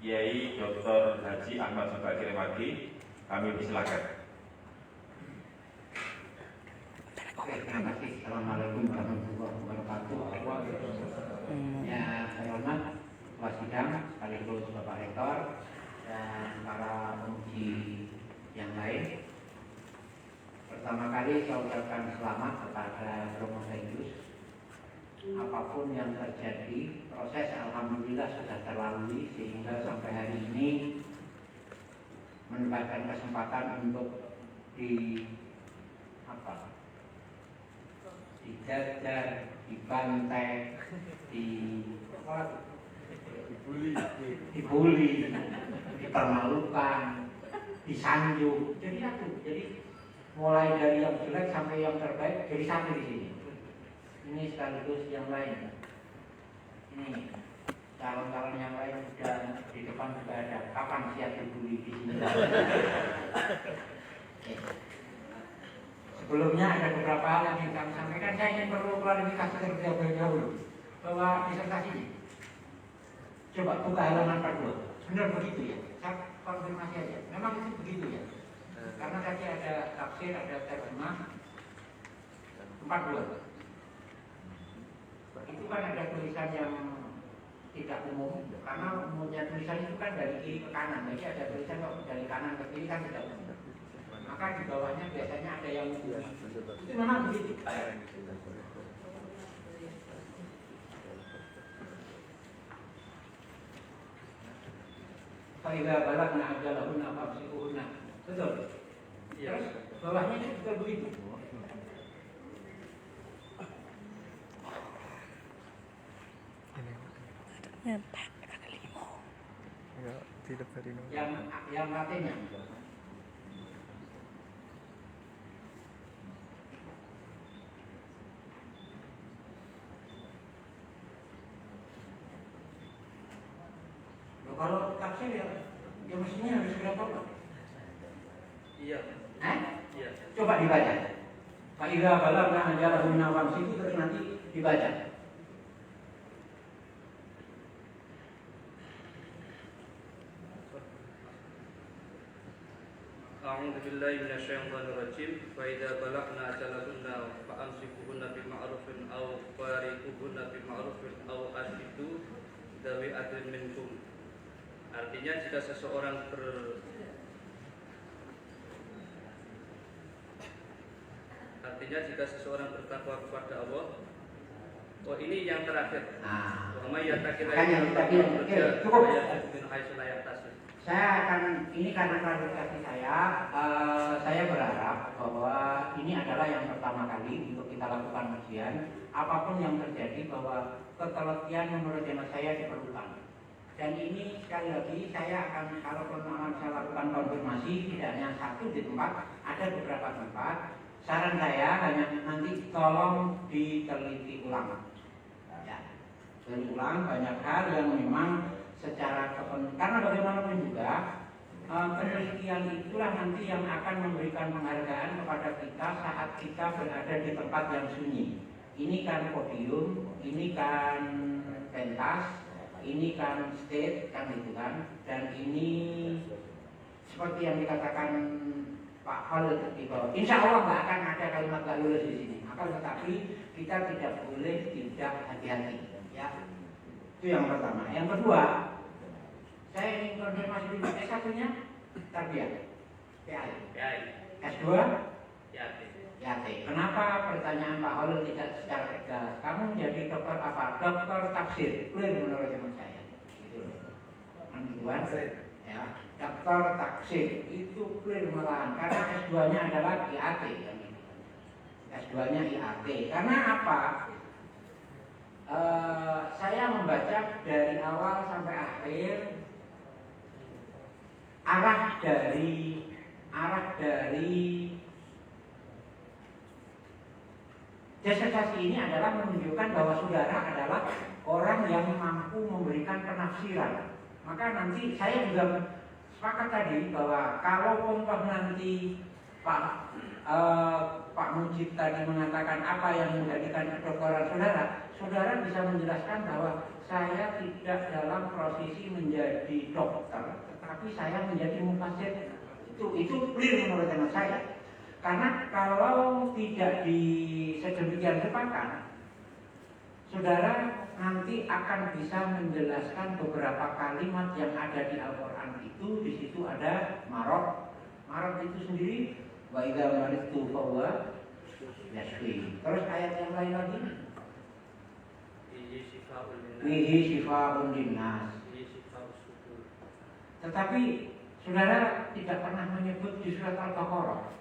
Kiai Dr. Haji Ahmad Subakir Maki. Kami persilakan. Oke, terima kasih. Assalamualaikum warahmatullahi wabarakatuh. Ya, saya hormat Ketua Sidang, sekaligus Bapak Rektor dan para penguji yang lain. Pertama kali saya ucapkan selamat kepada Romo Sayyidus. Apapun yang terjadi, proses alhamdulillah sudah terlalui sehingga sampai hari ini mendapatkan kesempatan untuk dijajar, dibantai, dibully, dipermalukan, disanjung. Jadi mulai dari yang jelek sampai yang terbaik jadi satu di sini. Ini sekaligus yang lain. Ini calon-calon yang lain sudah di depan juga ada. Kapan siap dibully di sini? Sebelumnya ada beberapa hal yang ingin kami sampaikan. Saya ingin perlu klarifikasi terlebih dahulu bahwa disertasi ini. Coba buka halaman 42. Benar begitu ya? Saya konfirmasi aja. Memang itu begitu ya? Karena tadi ada tafsir, ada terjemah 42. Itu kan ada tulisan yang tidak umum. Karena umumnya tulisan itu kan dari kiri ke kanan. Jadi ada tulisan dari kanan ke kiri kan tidak umum. Maka di bawahnya biasanya ada yang umum. Itu memang begitu. Faiza balagna ajalahunna famsikuhunna. Betul. Terus bawahnya juga begitu. Yang artinya kalau tafsir ya mestinya harus berapa? Iya. Iya. Coba dibaca. Faiza balagna ajalahunna famsiku, terus nanti dibaca. A'udzu billahi minasyaitonir rajim. Fa idza balagna ajalahunna fa amsikuhunna bil ma'rufin aw fariquhunna bil ma'rufin aw ashidu dawi adlin minkum. Artinya jika seseorang bertakwa kepada Allah, Oh, ini yang terakhir. Nah, Wa may yattaqi kan yang kita bilang, oke, cukup. min haitsu la yahtasib. Saya akan, ini karena klarifikasi saya berharap bahwa ini adalah yang pertama kali untuk kita lakukan ujian. Apapun yang terjadi bahwa ketelitian menurut hemat saya diperlukan. Dan ini sekali lagi saya akan, kalau saya lakukan konfirmasi tidak hanya satu di tempat, ada beberapa tempat. Saran saya hanya nanti tolong diteliti ulang. Ya, teliti ulang banyak hal yang memang secara karena bagaimanapun juga penelitian itulah nanti yang akan memberikan penghargaan kepada kita saat kita berada di tempat yang sunyi. Ini kan podium, ini kan pentas, ini kan stage kan itu kan, dan ini seperti yang dikatakan Pak Khalil tadi bahwa insya Allah nggak akan ada kalimat la lulus di sini. Akan tetapi kita tidak boleh tidak hati-hati. Ya, itu yang pertama. Yang kedua, saya ingin konfirmasi dulu S1-nya tarbiyah, PAI. S2 YAT. Kenapa pertanyaan Pak Khalil tidak secara tegas? Kamu menjadi dokter apa? Dokter tafsir. Clear menurut teman saya. Gitu loh. Kan ya, dokter tafsir itu clear malahan karena S2-nya adalah IAT kan. S2-nya IAT. Karena apa? Saya membaca dari awal sampai akhir arah dari disertasi ini adalah menunjukkan bahwa saudara adalah orang yang mampu memberikan penafsiran. Maka nanti saya juga sepakat tadi bahwa kalau toh nanti Pak Mujib tadi mengatakan apa yang menjadikan kedokteran saudara bisa menjelaskan bahwa saya tidak dalam posisi menjadi dokter, tetapi saya menjadi mufasir. Itu clear menurut teman saya. Karena kalau tidak sedemikian rupakan, saudara nanti akan bisa menjelaskan beberapa kalimat yang ada di Al-Quran itu. Di situ ada marad. Marad itu sendiri wa idza maridtu fa huwa yashfi. Terus ayat yang lain lagi Wihi shifaa'un linnas. Tetapi saudara tidak pernah menyebut di surat Al-Baqarah